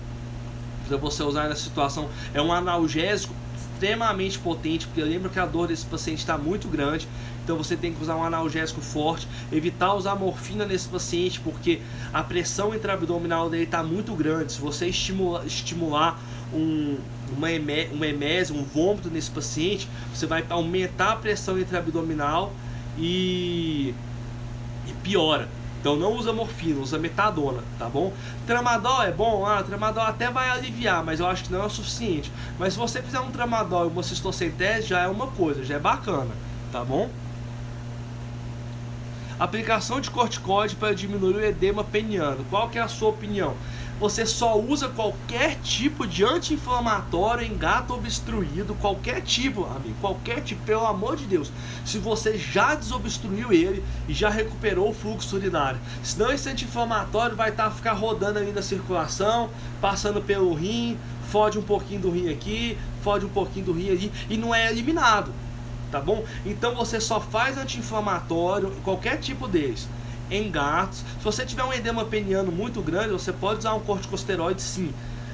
para você usar nessa situação. É um analgésico extremamente potente, porque eu lembro que a dor desse paciente está muito grande, então você tem que usar um analgésico forte, evitar usar morfina nesse paciente, porque a pressão intraabdominal dele está muito grande. Se você estimular uma emese, um vômito nesse paciente, você vai aumentar a pressão intraabdominal e piora. Então não usa morfina, usa metadona, tá bom? Tramadol é bom? Tramadol até vai aliviar, mas eu acho que não é o suficiente. Mas se você fizer um tramadol e uma cistocentese, já é uma coisa, já é bacana, tá bom? Aplicação de corticoide para diminuir o edema peniano. Qual que é a sua opinião? Você só usa qualquer tipo de anti-inflamatório em gato obstruído, qualquer tipo, amigo, qualquer tipo, pelo amor de Deus. Se você já desobstruiu ele e já recuperou o fluxo urinário. Senão esse anti-inflamatório vai ficar rodando ali na circulação, passando pelo rim, fode um pouquinho do rim aqui, fode um pouquinho do rim ali e não é eliminado, tá bom? Então você só faz anti-inflamatório, qualquer tipo deles, em gatos. Se você tiver um edema peniano muito grande, você pode usar um corticosteroide, sim.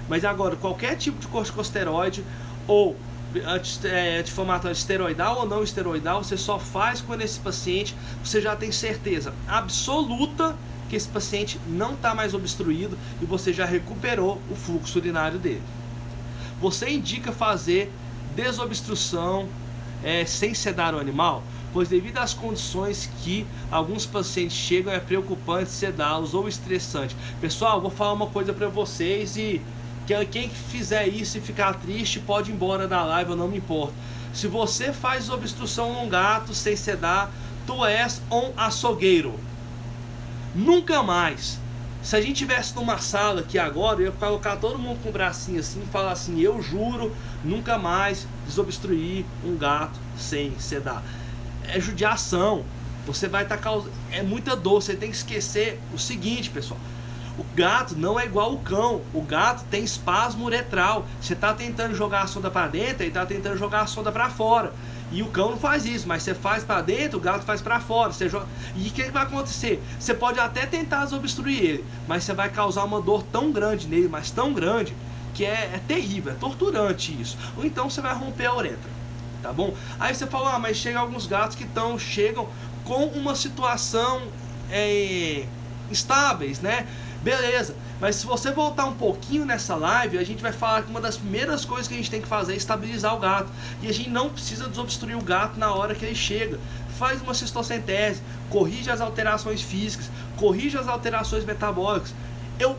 Mas agora, qualquer tipo de corticosteroide ou anti-inflamatório esteroidal ou não esteroidal, você só faz quando esse paciente, você já tem certeza absoluta que esse paciente não está mais obstruído e você já recuperou o fluxo urinário dele. Você indica fazer desobstrução sem sedar o animal? Pois devido às condições que alguns pacientes chegam, é preocupante sedá-los ou estressante. Pessoal, vou falar uma coisa para vocês e quem fizer isso e ficar triste pode ir embora da live, eu não me importo. Se você faz obstrução num gato sem sedar, tu és um açougueiro. Nunca mais. Se a gente tivesse numa sala aqui agora, eu ia colocar todo mundo com o bracinho assim e falar assim: eu juro, nunca mais desobstruir um gato sem sedar. É judiação, você vai estar causando, é muita dor. Você tem que esquecer o seguinte, pessoal: o gato não é igual o cão. O gato tem espasmo uretral. Você está tentando jogar a sonda para dentro e está tentando jogar a sonda para fora. E o cão não faz isso, mas você faz para dentro, o gato faz para fora. Você joga... E o que vai acontecer? Você pode até tentar desobstruir ele, mas você vai causar uma dor tão grande nele, mas tão grande, que é terrível, é torturante isso. Ou então você vai romper a uretra, tá bom? Aí você fala: mas chega alguns gatos que chegam com uma situação instáveis, né? Beleza, mas se você voltar um pouquinho nessa live, a gente vai falar que uma das primeiras coisas que a gente tem que fazer é estabilizar o gato. E a gente não precisa desobstruir o gato na hora que ele chega. Faz uma cistocentese, corrige as alterações físicas, corrige as alterações metabólicas. Eu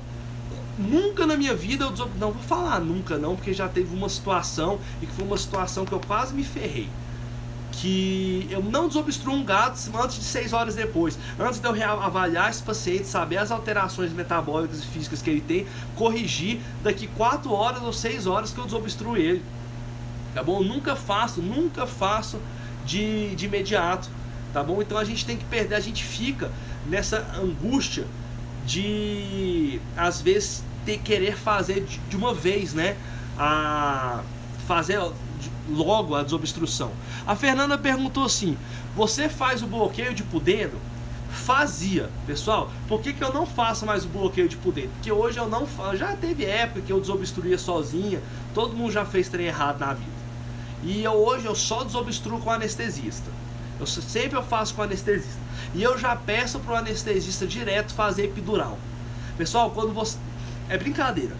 nunca na minha vida, não vou falar nunca não, porque já teve uma situação, e que foi uma situação que eu quase me ferrei, que eu não desobstruo um gato antes de 6 horas depois, antes de eu reavaliar esse paciente, saber as alterações metabólicas e físicas que ele tem, corrigir daqui 4 horas ou 6 horas que eu desobstruo ele, tá bom? Nunca faço de imediato, tá bom? Então a gente tem que perder, a gente fica nessa angústia de às vezes querer fazer de uma vez, né? Fazer logo a desobstrução. A Fernanda perguntou assim: você faz o bloqueio de pudendo? Fazia, pessoal. Por que eu não faço mais o bloqueio de pudendo? Porque hoje eu não faço. Já teve época que eu desobstruía sozinha, todo mundo já fez trem errado na vida. E hoje eu só desobstruo com o anestesista. Sempre eu faço com o anestesista. E eu já peço pro anestesista direto fazer epidural. Pessoal, quando você... é brincadeira.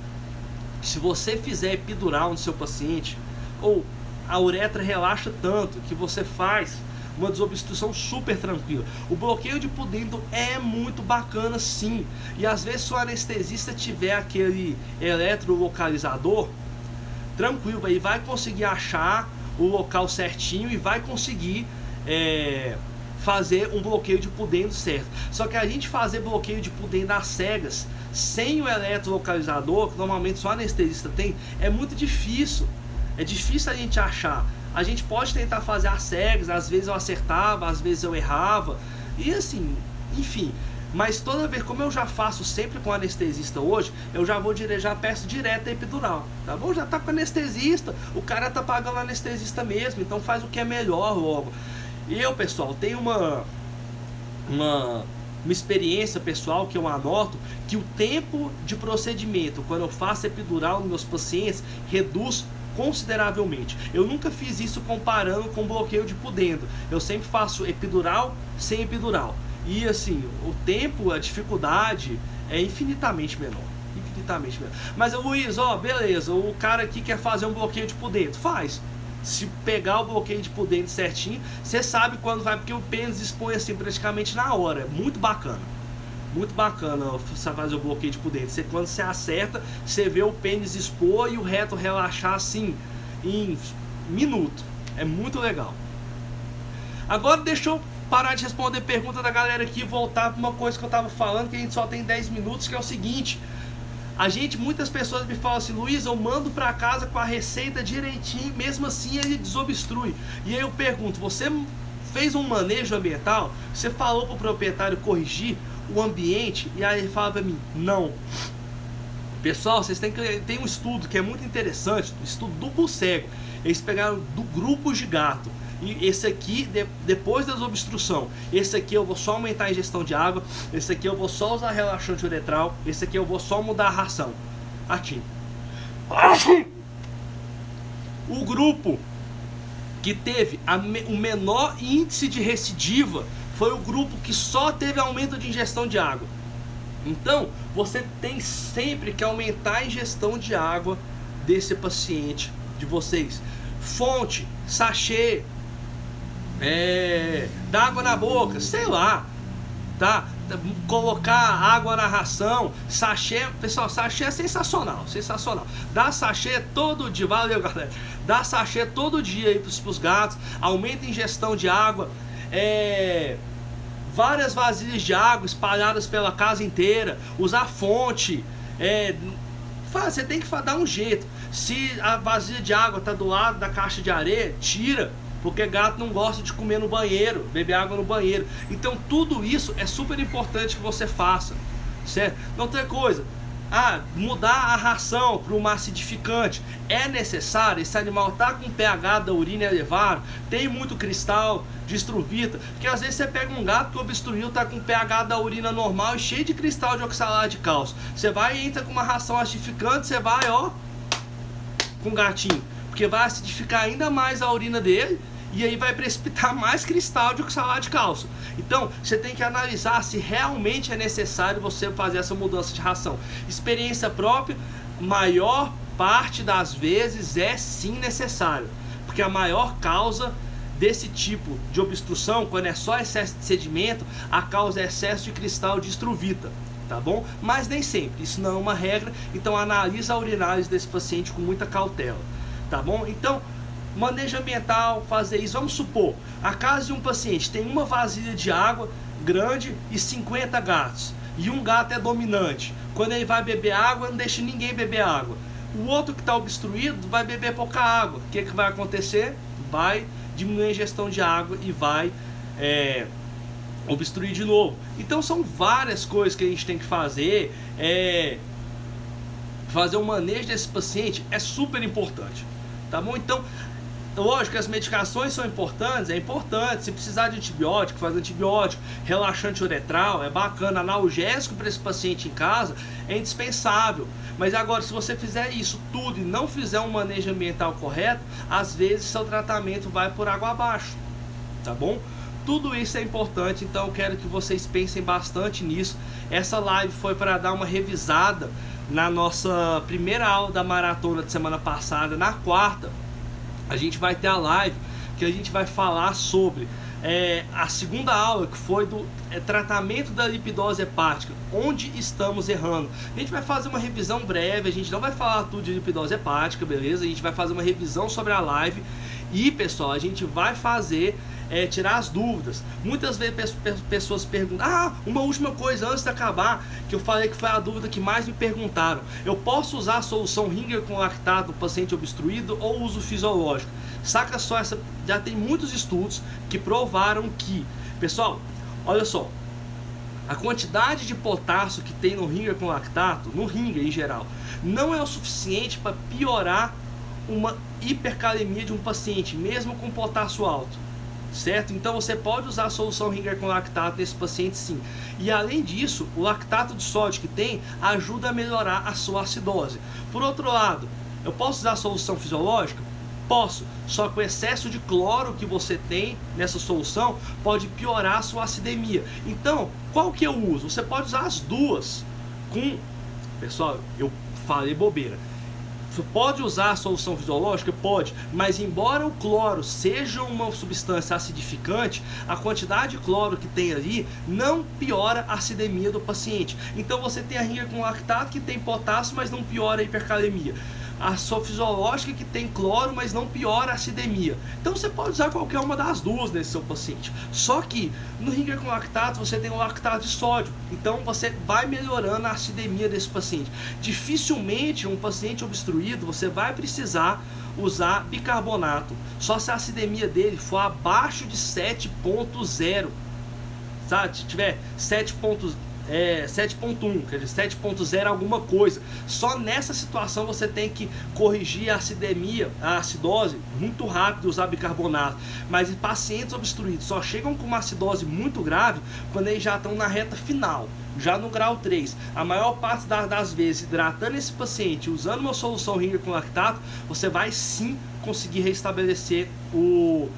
Se você fizer epidural no seu paciente, ou a uretra relaxa tanto que você faz uma desobstrução super tranquila. O bloqueio de pudendo é muito bacana, sim. E às vezes se o anestesista tiver aquele eletrolocalizador, tranquilo, aí vai conseguir achar o local certinho e vai conseguir fazer um bloqueio de pudendo certo. Só que a gente fazer bloqueio de pudendo às cegas, sem o eletrolocalizador, que normalmente só o anestesista tem, é muito difícil. É difícil a gente achar. A gente pode tentar fazer às cegas, às vezes eu acertava, às vezes eu errava, e assim, enfim. Mas toda vez, como eu já faço sempre com anestesista hoje, eu já peço direto a epidural, tá bom? Já tá com anestesista, o cara tá pagando anestesista mesmo, então faz o que é melhor logo. E eu, pessoal, tenho uma experiência pessoal que eu anoto, que o tempo de procedimento, quando eu faço epidural nos meus pacientes, reduz consideravelmente. Eu nunca fiz isso comparando com bloqueio de pudendo. Eu sempre faço epidural sem epidural. E assim, o tempo, a dificuldade é infinitamente menor. Infinitamente menor. Mas Luiz, ó, beleza, o cara aqui quer fazer um bloqueio de pudendo. Faz. Se pegar o bloqueio de pudendo certinho, você sabe quando vai, porque o pênis expõe assim praticamente na hora. É muito bacana. Muito bacana você fazer o bloqueio de pudendo. Quando você acerta, você vê o pênis expor e o reto relaxar assim em minuto. É muito legal. Agora deixa eu parar de responder pergunta da galera aqui e voltar para uma coisa que eu tava falando, que a gente só tem 10 minutos, que é o seguinte. Muitas pessoas me falam assim, Luiz, eu mando para casa com a receita direitinho, mesmo assim ele desobstrui. E aí eu pergunto, você fez um manejo ambiental? Você falou pro proprietário corrigir o ambiente? E aí ele fala para mim, não. Pessoal, vocês têm que... Tem um estudo que é muito interessante, um estudo duplo cego. Eles pegaram grupos de gato. E esse aqui, depois da desobstrução, esse aqui eu vou só aumentar a ingestão de água, esse aqui eu vou só usar relaxante uretral, esse aqui eu vou só mudar a ração. Atim. O grupo que teve o menor índice de recidiva foi o grupo que só teve aumento de ingestão de água. Então, você tem sempre que aumentar a ingestão de água desse paciente de vocês. Fonte, sachê, dá água na boca, sei lá, tá? Colocar água na ração, sachê, pessoal, sachê é sensacional, sensacional. Dá sachê todo dia, valeu galera, dá sachê todo dia aí pros gatos, aumenta a ingestão de água, várias vasilhas de água espalhadas pela casa inteira, usar fonte, você tem que dar um jeito. Se a vasilha de água tá do lado da caixa de areia, tira. Porque gato não gosta de comer no banheiro, beber água no banheiro. Então tudo isso é super importante que você faça, certo? Outra coisa, mudar a ração para uma acidificante. É necessário, esse animal tá com pH da urina elevado, tem muito cristal de estruvita, porque às vezes você pega um gato que obstruiu, tá com pH da urina normal e cheio de cristal de oxalato de cálcio. Você vai e entra com uma ração acidificante, você vai, ó, com o gatinho, porque vai acidificar ainda mais a urina dele e aí vai precipitar mais cristal de oxalato de cálcio. Então você tem que analisar se realmente é necessário você fazer essa mudança de ração. Experiência própria, maior parte das vezes é sim necessário, porque a maior causa desse tipo de obstrução, quando é só excesso de sedimento, a causa é excesso de cristal de estruvita. Tá bom? Mas nem sempre, isso não é uma regra, então analisa a urinálise desse paciente com muita cautela, tá bom? Então, manejo ambiental, fazer isso, vamos supor, a casa de um paciente tem uma vasilha de água grande e 50 gatos, e um gato é dominante, quando ele vai beber água, não deixa ninguém beber água, o outro que está obstruído vai beber pouca água, o que vai acontecer? Vai diminuir a ingestão de água e vai obstruir de novo. Então são várias coisas que a gente tem que fazer. Fazer o manejo desse paciente é super importante, tá bom? Então, lógico que as medicações são importantes, é importante. Se precisar de antibiótico, faz antibiótico, relaxante uretral, é bacana, analgésico para esse paciente em casa é indispensável. Mas agora, se você fizer isso tudo e não fizer um manejo ambiental correto, às vezes seu tratamento vai por água abaixo, tá bom? Tudo isso é importante, então eu quero que vocês pensem bastante nisso. Essa live foi para dar uma revisada na nossa primeira aula da maratona de semana passada. Na quarta, a gente vai ter a live que a gente vai falar sobre a segunda aula, que foi do tratamento da lipidose hepática, onde estamos errando. A gente vai fazer uma revisão breve, a gente não vai falar tudo de lipidose hepática, beleza? A gente vai fazer uma revisão sobre a live e, pessoal, a gente vai fazer tirar as dúvidas. Muitas vezes pessoas perguntam, uma última coisa antes de acabar, que eu falei que foi a dúvida que mais me perguntaram: eu posso usar a solução Ringer com lactato no paciente obstruído ou uso fisiológico? Saca só, já tem muitos estudos que provaram que, pessoal, olha só, a quantidade de potássio que tem no Ringer com lactato, no Ringer em geral, não é o suficiente para piorar uma hipercalemia de um paciente, mesmo com potássio alto, certo? Então você pode usar a solução Ringer com lactato nesse paciente sim. E além disso, o lactato de sódio que tem ajuda a melhorar a sua acidose. Por outro lado, Eu posso usar a solução fisiológica? Posso, só que o excesso de cloro que você tem nessa solução pode piorar a sua acidemia. Então, qual que eu uso? Você pode usar as duas. Pessoal, eu falei bobeira. Você pode usar a solução fisiológica? Pode, mas embora o cloro seja uma substância acidificante, a quantidade de cloro que tem ali não piora a acidemia do paciente. Então você tem a ringa com lactato que tem potássio, mas não piora a hipercalemia. A sua fisiológica que tem cloro, mas não piora a acidemia. Então você pode usar qualquer uma das duas nesse seu paciente. Só que no Ringer com lactato você tem o lactato de sódio. Então você vai melhorando a acidemia desse paciente. Dificilmente um paciente obstruído você vai precisar usar bicarbonato. Só se a acidemia dele for abaixo de 7.0. Sabe? Se tiver 7.1, quer dizer, 7.0 alguma coisa. Só nessa situação você tem que corrigir a acidemia, a acidose, muito rápido e usar bicarbonato. Mas pacientes obstruídos só chegam com uma acidose muito grave quando eles já estão na reta final, já no grau 3. A maior parte das vezes, hidratando esse paciente, usando uma solução Ringer com lactato, você vai sim conseguir restabelecer o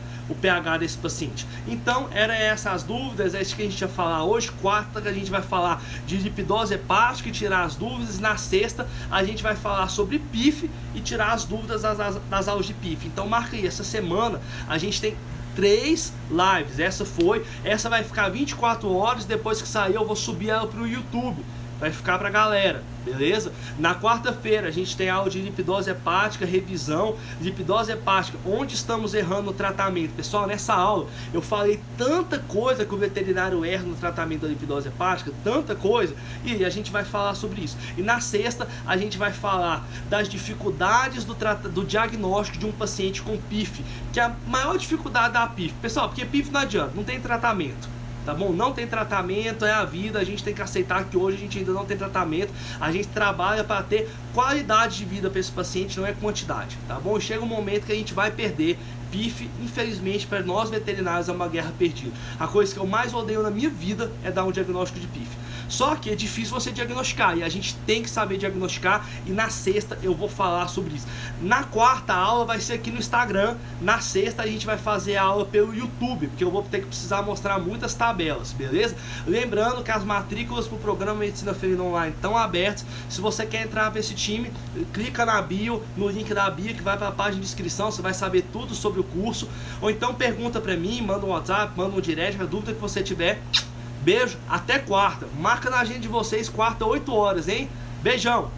pH desse paciente. Então, eram essas as dúvidas, é isso que a gente ia falar hoje. Quarta, que a gente vai falar de lipidose hepática e tirar as dúvidas. Na sexta, a gente vai falar sobre PIF e tirar as dúvidas das aulas de PIF. Então, marca aí, essa semana a gente tem 3 lives. Essa vai ficar 24 horas, depois que sair eu vou subir ela para o YouTube. Vai ficar pra galera, beleza? Na quarta-feira a gente tem aula de lipidose hepática, revisão, lipidose hepática, onde estamos errando no tratamento. Pessoal, nessa aula eu falei tanta coisa que o veterinário erra no tratamento da lipidose hepática, tanta coisa, e a gente vai falar sobre isso. E na sexta a gente vai falar das dificuldades do diagnóstico de um paciente com PIF, que é a maior dificuldade da PIF. Pessoal, porque PIF não adianta, não tem tratamento. Tá bom? Não tem tratamento, é a vida, a gente tem que aceitar que hoje a gente ainda não tem tratamento, a gente trabalha para ter qualidade de vida para esse paciente, não é quantidade, tá bom? Chega um momento que a gente vai perder. PIF, infelizmente, para nós veterinários é uma guerra perdida. A coisa que eu mais odeio na minha vida é dar um diagnóstico de PIF. Só que é difícil você diagnosticar e a gente tem que saber diagnosticar, e na sexta eu vou falar sobre isso. Na quarta a aula vai ser aqui no Instagram, na sexta a gente vai fazer a aula pelo YouTube, porque eu vou ter que precisar mostrar muitas tabelas, beleza? Lembrando que as matrículas para o programa Medicina Felina Online estão abertas. Se você quer entrar para esse time, clica na bio, no link da bio que vai para a página de inscrição, você vai saber tudo sobre o curso, ou então pergunta para mim, manda um WhatsApp, manda um direct, a dúvida que você tiver. Beijo, até quarta. Marca na agenda de vocês, quarta, 8 horas, hein? Beijão!